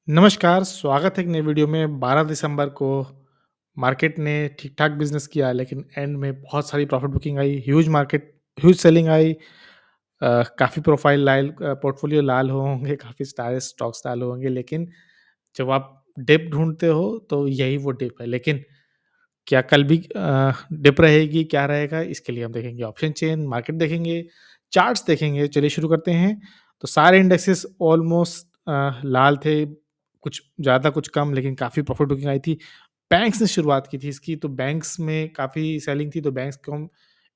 नमस्कार, स्वागत है एक नई वीडियो में। 12 दिसंबर को मार्केट ने ठीक-ठाक बिज़नेस किया, लेकिन एंड में बहुत सारी प्रॉफ़िट बुकिंग आई, ह्यूज सेलिंग आई। काफ़ी प्रोफ़ाइल पोर्टफ़ोलियो लाल हुए होंगे, काफ़ी सारे स्टॉक्स लाल हुए होंगे, लेकिन जब आप डिप ढूँढते हो, तो यही वो डिप है। लेकिन क्या कल भी डिप रहेगी, क्या रहेगा? इसके लिए हम देखेंगे ऑप्शन चेन, मार्केट देखेंगे, चार्ट्स देखेंगे। चलिए शुरू करते हैं। तो सारे इंडेक्सेस ऑलमोस्ट लाल थे, कुछ ज़्यादा कुछ कम, लेकिन काफ़ी प्रॉफिट बुकिंग आई थी। बैंक्स ने शुरुआत की थी इसकी, तो बैंक्स में काफ़ी सेलिंग थी, तो बैंक्स को हम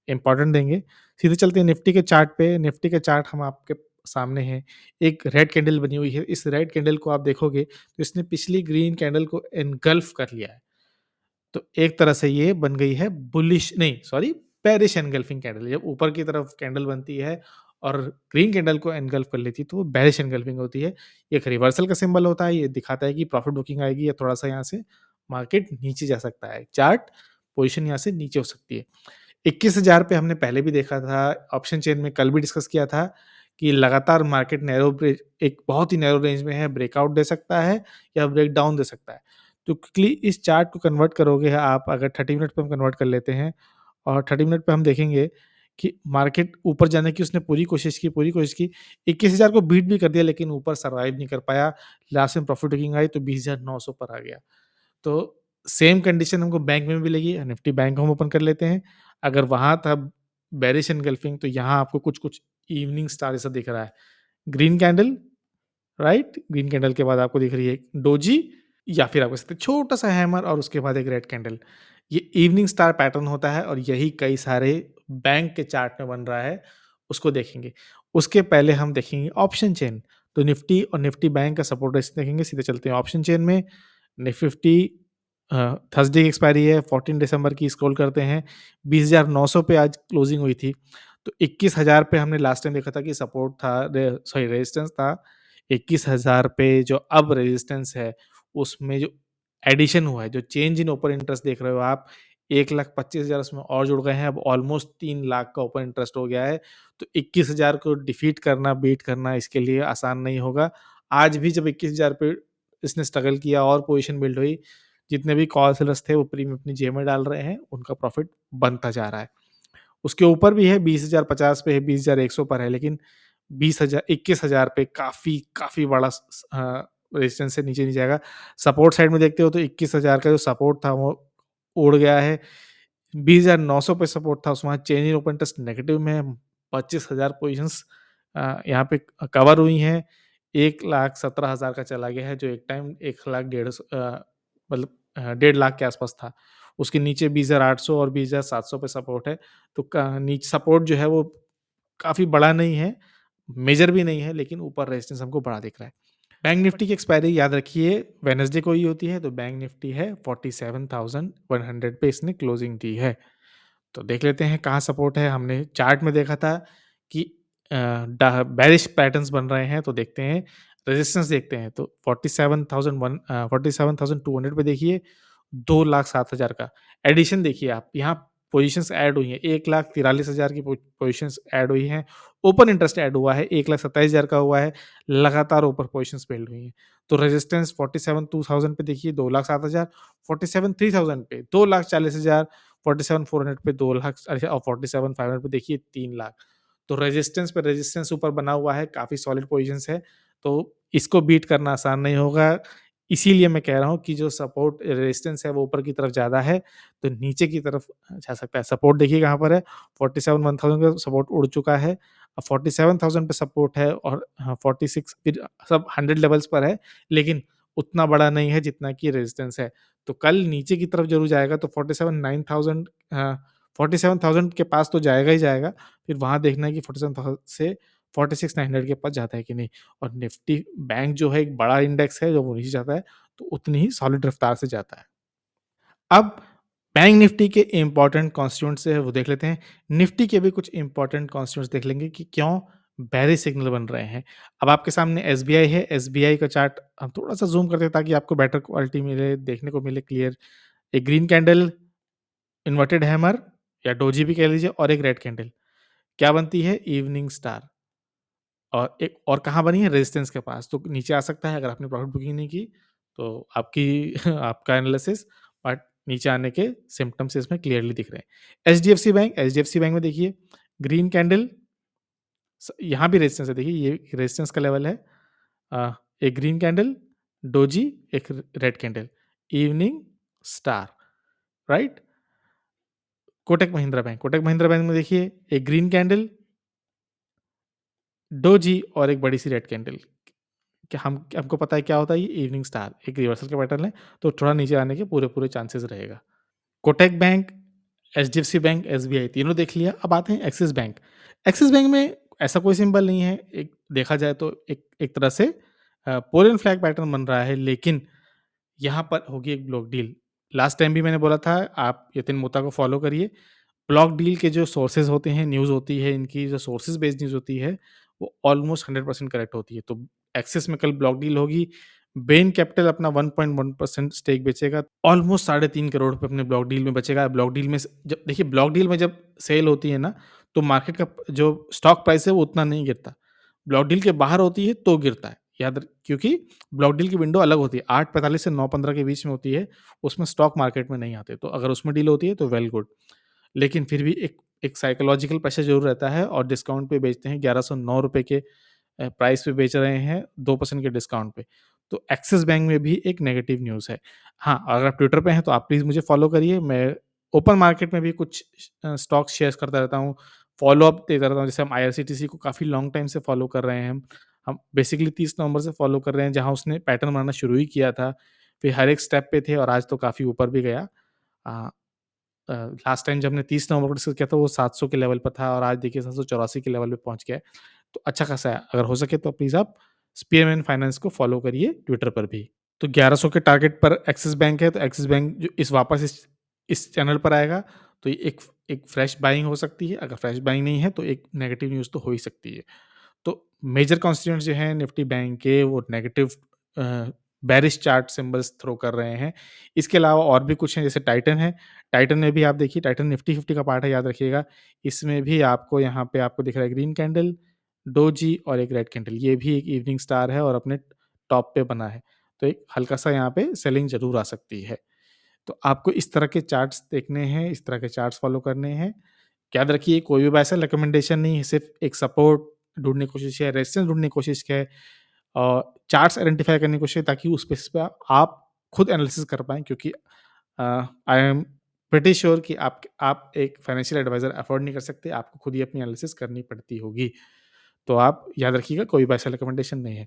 इम्पोर्टेंट देंगे। सीधे चलते हैं निफ्टी के चार्ट पे। निफ्टी के चार्ट हम आपके सामने हैं। एक रेड कैंडल बनी हुई है। इस रेड कैंडल को आप देखोगे, तो इसने पिछली ग्रीन कैंडल को एनगल्फ कर लिया है। तो एक तरह से ये बन गई है बुलिश नहीं सॉरी बेरिश एनगल्फिंग कैंडल। जब ऊपर की तरफ कैंडल बनती है और ग्रीन कैंडल को एनगल्फ कर लेती है, तो वो बेरिश एनगल्फिंग होती है। ये एक रिवर्सल का सिंबल होता है। ये दिखाता है कि प्रॉफिट बुकिंग आएगी या थोड़ा सा यहाँ से मार्केट नीचे जा सकता है। चार्ट पोजीशन यहाँ से नीचे हो सकती है। 21,000 पे हमने पहले भी देखा था, ऑप्शन चेन में कल भी डिस्कस किया था कि लगातार मार्केट एक बहुत ही नैरो रेंज में है, ब्रेकआउट दे सकता है या ब्रेक डाउन दे सकता है। तो क्विकली इस चार्ट को कन्वर्ट करोगे आप, अगर 30 मिनट पे हम कन्वर्ट कर लेते हैं और 30 मिनट पे हम देखेंगे कि मार्केट ऊपर जाने की उसने पूरी कोशिश की। 21,000 को बीट भी कर दिया, लेकिन ऊपर सर्वाइव नहीं कर पाया। लास्ट में प्रॉफिट बुकिंग आई तो 20,900 पर आ गया। तो सेम कंडीशन हमको बैंक में भी लगी। निफ्टी बैंक हम ओपन कर लेते हैं। अगर वहाँ था बेरिश एनगल्फिंग, तो यहाँ आपको कुछ-कुछ इवनिंग स्टार जैसा दिख रहा है। Green candle, right? Green candle के बाद आपको दिख रही है डोजी, या फिर आप कह सकते हैं छोटा-सा हैमर और उसके बाद एक रेड कैंडल। ये इवनिंग स्टार पैटर्न होता है और यही कई सारे बैंक के चार्ट में बन रहा है, उसको देखेंगे। उसके पहले हम देखेंगे ऑप्शन चेन। तो निफ्टी और निफ्टी बैंक का सपोर्ट रेजिस्टेंस देखेंगे। सीधे चलते हैं ऑप्शन चेन में। निफ्टी थर्सडे की एक्सपायरी है, 14 दिसंबर की स्क्रॉल करते हैं। 20,900 पे आज क्लोजिंग हुई थी। तो 21,000 पे हमने लास्ट टाइम देखा था कि सपोर्ट था, रेजिस्टेंस था। 21,000 पे जो अब रेजिस्टेंस है, उसमें जो एडिशन हुआ है, जो चेंज इन ओपन इंटरेस्ट देख रहे हो आप, 1,25,000 उसमें और जुड़ गए हैं। अब ऑलमोस्ट 3 लाख का ओपन इंटरेस्ट हो गया है। तो 21,000 को डिफीट करना, बीट करना इसके लिए आसान नहीं होगा। आज भी जब 21,000 पे इसने स्ट्रगल किया और पोजीशन बिल्ड हुई, जितने भी कॉल सेलर्स थे वो प्रीमियम अपनी जेब में डाल रहे हैं, उनका प्रॉफिट बनता जा रहा है। उसके ऊपर भी है, 20,050 पे है, 20,100 पर है, लेकिन 21,000 पे काफ़ी काफ़ी बड़ा रेजिस्टेंस से नीचे नहीं जाएगा। सपोर्ट साइड में देखते हो तो 21,000 का जो सपोर्ट था वो उड़ गया है। 20,900 पे सपोर्ट था, उसमें change in open interest negative में है। 25,000 पोज़ीशंस यहाँ पे कवर हुई हैं। 1,17,000 का चला गया है, जो एक टाइम 1 लाख डेढ़ मतलब 1.5 लाख के आसपास था। उसके नीचे 20,800 और 20,700 पे सपोर्ट है। तो नीचे सपोर्ट जो है वो काफ़ी बड़ा नहीं है, मेजर भी नहीं है, लेकिन ऊपर रेजिस्टेंस हमको बड़ा दिख रहा है। बैंक निफ्टी की एक्सपायरी याद रखिए वेडनेसडे को ही होती है, तो बैंक निफ्टी है 47,100 पे इसने क्लोजिंग दी है। तो देख लेते हैं कहाँ सपोर्ट है। हमने चार्ट में देखा था कि बेरिश पैटर्न्स बन रहे हैं, तो देखते हैं रेजिस्टेंस देखते हैं। तो 47,200 पे देखिए 2,07,000 का एडिशन देखिए आप, यहाँ पोजीशंस ऐड हुई हैं। 1,43,000 की पोजीशंस ऐड हुई हैं। ओपन इंटरेस्ट ऐड हुआ है, 1,27,000 का हुआ है। लगातार ऊपर पोजीशंस बिल्ड हुई हैं। तो रेजिस्टेंस 47,200 पे देखिए 2,07,000, 47,300 पे 2,40,000, 47,400 पे 2 लाख और 47,500 पे देखिए 3 लाख। तो रेजिस्टेंस ऊपर बना हुआ है, काफ़ी सॉलिड पोज़ीशंस है, तो इसको बीट करना आसान नहीं होगा। इसीलिए मैं कह रहा हूँ कि जो सपोर्ट रेजिस्टेंस है वो ऊपर की तरफ ज़्यादा है, तो नीचे की तरफ जा सकता है। सपोर्ट देखिए कहाँ पर है, 47,100 का सपोर्ट उड़ चुका है। अब 47,000 पे सपोर्ट है और 46 फिर सब 100 लेवल्स पर है, लेकिन उतना बड़ा नहीं है जितना कि रेजिस्टेंस है। तो कल नीचे की तरफ ज़रूर जाएगा, तो 47,000 के पास तो जाएगा ही जाएगा। फिर वहाँ देखना है कि 47,000 से 46,900 के पास जाता है कि नहीं। और निफ्टी बैंक जो है एक बड़ा इंडेक्स है, जब वो नीचे जाता है, तो उतनी ही सॉलिड रफ्तार से जाता है। अब बैंक निफ्टी के इम्पोर्टेंट कॉन्स्टिट्यूएंट्स है वो देख लेते हैं। निफ्टी के भी कुछ इम्पोर्टेंट कॉन्स्टिट्यूएंट्स देख लेंगे कि क्यों बेयरिश सिग्नल बन रहे हैं। अब आपके सामने एसबीआई है, एसबीआई का चार्ट हम थोड़ा-सा ज़ूम करते हैं ताकि आपको बेटर क्वालिटी मिले, देखने को मिले क्लियर। एक ग्रीन कैंडल, इन्वर्टेड हैमर या डोजी भी कह लीजिए और एक रेड कैंडल। क्या बनती है? Evening star. और एक और कहाँ बनी है? रेजिस्टेंस के पास, तो नीचे आ सकता है अगर आपने प्रॉफिट बुकिंग नहीं की, तो आपकी आपका एनालिसिस बट नीचे आने के सिम्पटम्स इसमें क्लियरली दिख रहे हैं। एचडीएफसी बैंक में देखिए ग्रीन कैंडल, यहाँ भी रेजिस्टेंस है, देखिए ये रेजिस्टेंस का लेवल है। अ, एक ग्रीन कैंडल, डोजी, एक red candle, evening star, right? Kotak Mahindra bank में देखिए एक ग्रीन कैंडल, डोजी और एक बड़ी सी रेड कैंडल। कि हमको पता है क्या होता है, ये इवनिंग स्टार एक रिवर्सल का पैटर्न है, तो थोड़ा नीचे आने के पूरे चांसेस रहेगा। Kotak bank, HDFC bank, SBI तीनों देख लिया। अब आते हैं एक्सिस बैंक। एक्सिस बैंक में ऐसा कोई सिंबल नहीं है, एक देखा जाए तो एक एक तरह से पोलियन फ्लैग पैटर्न बन रहा है, लेकिन यहाँ पर होगी एक ब्लॉक डील। लास्ट टाइम भी मैंने बोला था आप यतिन मोता को फॉलो करिए। ब्लॉक डील के जो सोर्सेज़ होते हैं, न्यूज़ होती है, इनकी जो सोर्सेज़ बेस्ड न्यूज़ होती है, वो ऑलमोस्ट 100% करेक्ट होती है। तो एक्सिस में कल ब्लॉक डील होगी, बेन कैपिटल अपना 1.1% स्टेक बेचेगा, ऑलमोस्ट 3.5 करोड़ रुपए अपने ब्लॉक डील में बचेगा। ब्लॉक डील में स जब देखिए ब्लॉक डील में जब सेल होती है ना, तो मार्केट का जो स्टॉक प्राइस है वो उतना नहीं गिरता। ब्लॉक डील के बाहर होती है तो गिरता है। क्योंकि ब्लॉक डील की विंडो अलग होती है, 8:45 से 9:15 के बीच में होती है, उसमें स्टॉक मार्केट में नहीं आते। तो अगर उसमें डील होती है तो वेल गुड। लेकिन फिर भी एक एक साइकोलॉजिकल प्रेशर ज़रूर रहता है और डिस्काउंट पे बेचते हैं, ₹1109 के प्राइस पे बेच रहे हैं 2% के डिस्काउंट पे। तो एक्सिस बैंक में भी एक नेगेटिव न्यूज़ है। हाँ, अगर आप ट्विटर पे हैं तो आप प्लीज़ मुझे फ़ॉलो करिए। मैं ओपन मार्केट में भी कुछ स्टॉक्स शेयर्स करता रहता हूँ, फ़ॉलो-अप देता रहता हूँ। जैसे हम आईआरसीटीसी को काफ़ी लॉन्ग टाइम से फ़ॉलो कर रहे हैं हम बेसिकली 30 नवंबर से फ़ॉलो कर रहे हैं, जहाँ उसने पैटर्न बनाना शुरू ही किया था। फिर हर एक स्टेप पे थे और आज तो काफ़ी ऊपर भी गया। अ लास्ट टाइम जब हमने 30 नवंबर को डिस्कस किया था वो 700 के लेवल पे था और आज देखिए 784 के लेवल पे पहुँच गया है। तो अच्छा खासा है। अगर हो सके तो प्लीज़ आप स्पीयरमैन फाइनेंस को फ़ॉलो करिए ट्विटर पर भी। तो 1100 के टारगेट पर एक्सिस बैंक है, तो एक्सिस बैंक जो इस चैनल पर आएगा, तो ये एक एक फ्रेश बाइंग हो सकती है। अगर फ्रेश बाइंग नहीं है तो एक नेगेटिव न्यूज़ तो हो ही सकती है। तो मेजर कॉन्स्टिट्यूएंट्स जो हैं निफ्टी बैंक के वो negative bearish chart symbols throw कर रहे हैं। इसके अलावा और भी कुछ हैं जैसे टाइटन है। टाइटन में भी आप देखिए टाइटन निफ्टी 50 का पार्ट है याद रखिएगा। इसमें भी आपको यहाँ पे आपको दिख रहा है ग्रीन कैंडल, डोजी और एक रेड कैंडल। ये भी एक इवनिंग स्टार है और अपने टॉप पे बना है। तो एक हल्का-सा यहाँ पे सेलिंग ज़रूर आ सकती है। तो आपको इस तरह के चार्ट्स देखने हैं, इस तरह के चार्ट्स फॉलो करने हैं। याद रखिए कोई भी वैसा रिकमेंडेशन नहीं है, सिर्फ़ एक सपोर्ट ढूँढने की कोशिश है, रेजिस्टेंस ढूँढने की कोशिश है और चार्ट्स आइडेंटिफ़ाई करने की कोशिश है ताकि उस बेसिस पे आप खुद एनालिसिस कर पाएँ क्योंकि आई एम प्रिटी श्योर कि आप एक फाइनेंशियल एडवाइज़र अफ़ोर्ड नहीं कर सकते, आपको खुद ही अपनी एनालिसिस करनी पड़ती होगी। तो आप याद रखिएगा कोई भी ऐसा रिकमेंडेशन नहीं है।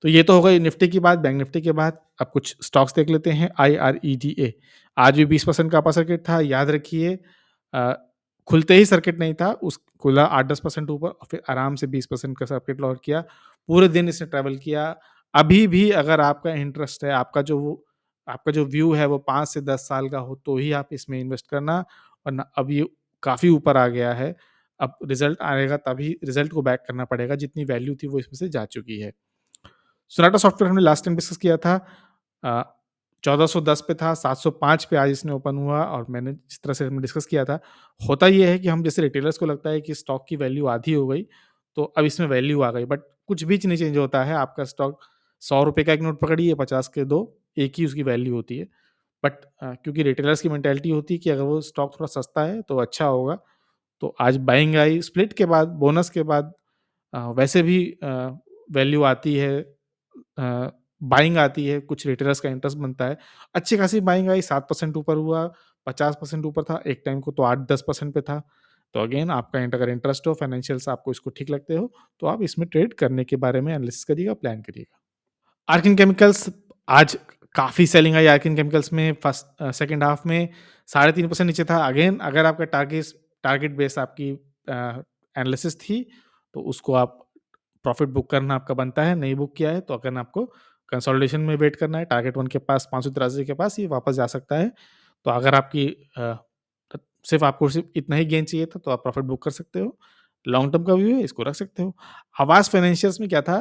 तो ये तो हो गई निफ्टी की बात, बैंक निफ्टी के बाद अब कुछ स्टॉक्स देख लेते हैं। IREDA आज भी 20% का अपर सर्किट था। याद रखिए अ, खुलते ही सर्किट नहीं था, उस खुला 8-10% ऊपर और फिर आराम से 20% का सर्किट लॉक किया। पूरे दिन इसने ट्रैवल किया। अभी भी अगर आपका इंटरेस्ट है, आपका जो व्यू है वो 5 से 10 साल का हो, तो ही आप इसमें इन्वेस्ट करना वरना अब ये काफ़ी ऊपर आ गया है। अब रिज़ल्ट आएगा तभी रिज़ल्ट को बैक करना पड़ेगा, जितनी वैल्यू थी वो इसमें से जा चुकी है। सोनाटा सॉफ्टवेयर हमने लास्ट टाइम डिस्कस किया था। अ, 1410 पे था, 705 पे आज इसने ओपन हुआ और मैंने जिस तरह से हमने डिस्कस किया था, होता ये है कि हम जैसे रिटेलर्स को लगता है कि स्टॉक की वैल्यू आधी हो गई, तो अब इसमें वैल्यू आ गई। बट कुछ भी नहीं चेंज होता है, आपका स्टॉक ₹100 का एक नोट पकड़िए, 50 के 2, एक ही उसकी वैल्यू होती है। बट क्योंकि रिटेलर्स की मेंटालिटी होती है कि अगर वो स्टॉक थोड़ा सस्ता है, तो अच्छा होगा। तो आज बाइंग आई, स्प्लिट के बाद, बोनस के बाद वैसे भी वैल्यू आती है बाइंग आती है, कुछ रिटेलर्स का इंटरेस्ट बनता है। अच्छी खासी बाइंग आई, 7% ऊपर हुआ, 50% ऊपर था, एक टाइम को तो 8-10% पे था। तो अगेन आपका अगर इंटरेस्ट हो, फाइनेंशियल्स आपको इसको ठीक लगते हो, तो आप इसमें ट्रेड करने के बारे में एनालिसिस करिएगा, प्लान करिएगा। आर्किन केमिकल्स आज काफ़ी सेलिंग आई आर्किन केमिकल्स में सेकंड हाफ में 3.5% नीचे था। अगेन अगर आपका टारगेट बेस आपकी एनालिसिस थी, तो उसको आप प्रॉफिट बुक करना आपका बनता है, नहीं बुक किया है तो अगर आपको कंसोलिडेशन में वेट करना है, टारगेट 1 के पास 583 के पास ये वापस जा सकता है। तो अगर अ, सिर्फ़ इतना ही गेन चाहिए था तो आप प्रॉफिट बुक कर सकते हो। लॉन्ग टर्म का व्यू है, इसको रख सकते हो। हवास फाइनेंशियल्स में क्या था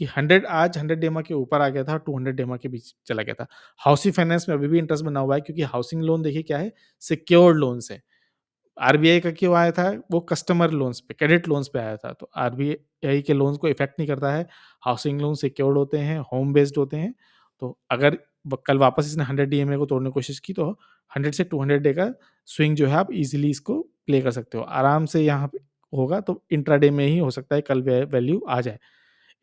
कि 100 आज 100 डेमा के ऊपर आ गया था, 200 डेमा के बीच चला गया था। हाउसिंग फाइनेंस में अभी भी इंटरेस्ट बना हुआ है क्योंकि हाउसिंग लोन देखिए क्या है, सिक्योर्ड लोन्स है। आरबीआई का क्यों आया था? वो कस्टमर लोन्स पे, क्रेडिट लोन्स पे आया था। तो आरबीआई के लोन्स को इफ़ेक्ट नहीं करता है। हाउसिंग लोन सिक्योर्ड होते हैं, होम बेस्ड होते हैं। तो अगर कल वापस इसने 100 डीएमए को तोड़ने की कोशिश की, तो 100 से 200 डे का स्विंग जो है आप ईज़िली इसको प्ले कर सकते हो। आराम से यहाँ पे होगा, तो इंट्राडे में ही हो सकता है कल वैल्यू आ जाए।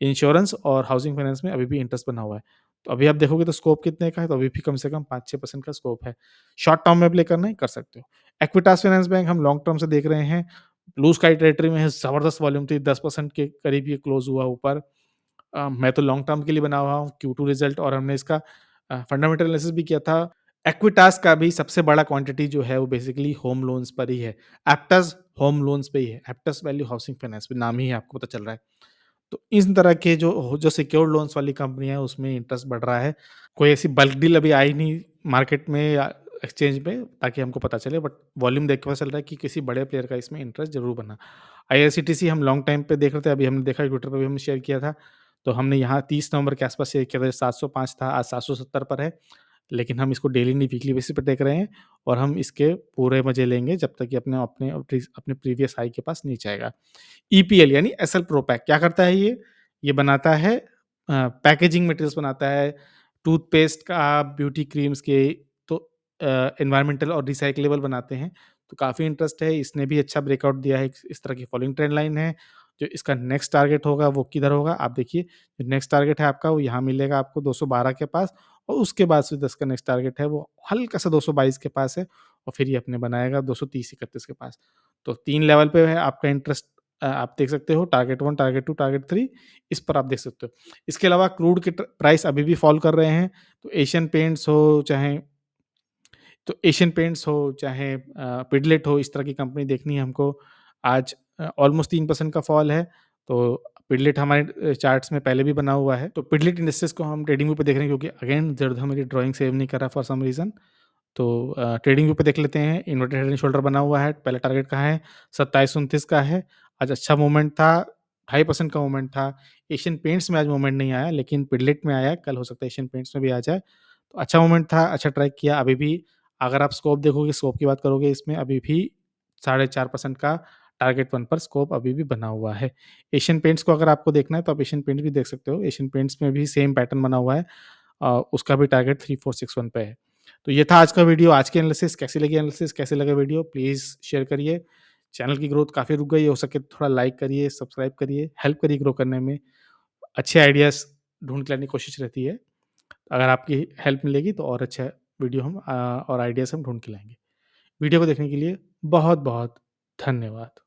इंश्योरेंस और हाउसिंग फाइनेंस में अभी भी इंटरेस्ट बना हुआ है। तो अभी आप देखोगे तो स्कोप कितने का है, तो अभी भी कम से कम 5-6% का स्कोप है। शॉर्ट टर्म में प्ले करना है, कर सकते हो। एक्विटास फाइनेंस बैंक हम लॉन्ग टर्म से देख रहे हैं। ब्लू स्काई टेरिटरी में है, ज़बरदस्त वॉल्यूम थी, 10% के करीब ये क्लोज़ हुआ ऊपर। मैं तो लॉन्ग टर्म के लिए बना हुआ हूँ, Q2 रिज़ल्ट, और हमने इसका फंडामेंटल एनालिसिस भी किया था। एक्विटास का भी सबसे बड़ा क्वांटिटी जो है वो बेसिकली होम लोन्स पर ही है। एप्टस होम लोन्स पे ही है। एप्टस वैल्यू हाउसिंग फाइनेंस में नाम ही है, आपको पता चल रहा है। तो इस तरह के जो सिक्योर्ड लोन्स वाली कंपनियाँ हैं, उसमें इंटरेस्ट बढ़ रहा है। कोई ऐसी बल्क डील अभी आई नहीं मार्केट में या एक्सचेंज पे, ताकि हमको पता चले, बट वॉल्यूम देख के पता चल रहा है कि किसी बड़े प्लेयर का इसमें इंटरेस्ट ज़रूर बना। आईआरसीटीसी हम लॉन्ग टाइम पे देख रहे थे, अभी हमने देखा ट्विटर पे भी हमने शेयर किया था। तो हमने यहाँ 30 नवंबर के आस-पास शेयर किया था, 705 था, आज 770 पर है। लेकिन हम इसको डेली नहीं, वीकली बेसिस पे देख रहे हैं, और हम इसके पूरे मज़े लेंगे जब तक कि अपने प्रीवियस हाई के पास नहीं जाएगा। ईपीएल यानी एसएल प्रोपैक क्या करता है ये? ये बनाता है पैकेजिंग मटेरियल्स बनाता है, टूथपेस्ट का, ब्यूटी क्रीम्स के, तो एनवायरमेंटल और रिसाइक्लेबल बनाते हैं। तो काफ़ी इंटरेस्ट है, इसने भी अच्छा ब्रेकआउट दिया है, इस तरह की फॉलोइंग ट्रेंड लाइन है। जो इसका नेक्स्ट टारगेट होगा वो किधर होगा? आप देखिए, जो नेक्स्ट टारगेट है आपका वो यहाँ मिलेगा आपको 212 के पास, और उसके बाद से 10 का नेक्स्ट टारगेट है वो हल्का-सा 222 के पास है, और फिर ये अपने बनाएगा 230-31 के पास। तो 3 लेवल पे है आपका इंटरेस्ट। आप देख सकते हो, टारगेट 1, टारगेट 2, टारगेट 3, इस पर आप देख सकते हो। इसके अलावा क्रूड के प्राइस अभी भी फॉल कर रहे हैं, तो एशियन पेंट्स हो, चाहे पिडिलिट हो, इस तरह की कंपनी देखनी है हमको। आज ऑलमोस्ट 3% का फॉल है, तो पिडिलिट हमारे चार्ट्स में पहले भी बना हुआ है। तो पिडिलिट इंडस्ट्रीज़ को हम ट्रेडिंग व्यू पे देख रहे हैं, क्योंकि अगेन ज़रा मेरी ड्राइंग सेव नहीं कर रहा फॉर सम रीज़न। तो ट्रेडिंग व्यू पे देख लेते हैं, इन्वर्टेड हेड एंड शोल्डर बना हुआ है, पहला टारगेट कहाँ है? 27-29 का है। आज अच्छा मूवमेंट था, 2.5% का मूवमेंट था। एशियन पेंट्स में आज मूवमेंट नहीं आया, लेकिन पिडिलिट में आया है, कल हो सकता है एशियन पेंट्स में भी आ जाए। तो अच्छा मूवमेंट था, अच्छा ट्रैक किया। अभी भी अगर आप स्कोप देखोगे, स्कोप की बात करोगे, इसमें अभी भी 4.5% का टारगेट 1 पर स्कोप अभी भी बना हुआ है। एशियन पेंट्स को अगर आपको देखना है, तो आप एशियन पेंट्स भी देख सकते हो। एशियन पेंट्स में भी सेम पैटर्न बना हुआ है। उसका भी टारगेट 3461 पे है। तो ये था आज का वीडियो, आज की एनालिसिस। कैसी लगी एनालिसिस, कैसे लगा वीडियो, प्लीज़ शेयर करिए। चैनल की ग्रोथ काफ़ी रुक गई है, हो सके तो थोड़ा लाइक करिए, सब्सक्राइब करिए, हेल्प करिए ग्रो करने में। अच्छे आइडियाज़ ढूँढ के लाने की कोशिश रहती है। अगर आपकी हेल्प मिलेगी तो और अच्छा वीडियो और आइडियाज़ हम ढूँढ के लाएँगे। वीडियो को देखने के लिए बहुत-बहुत धन्यवाद।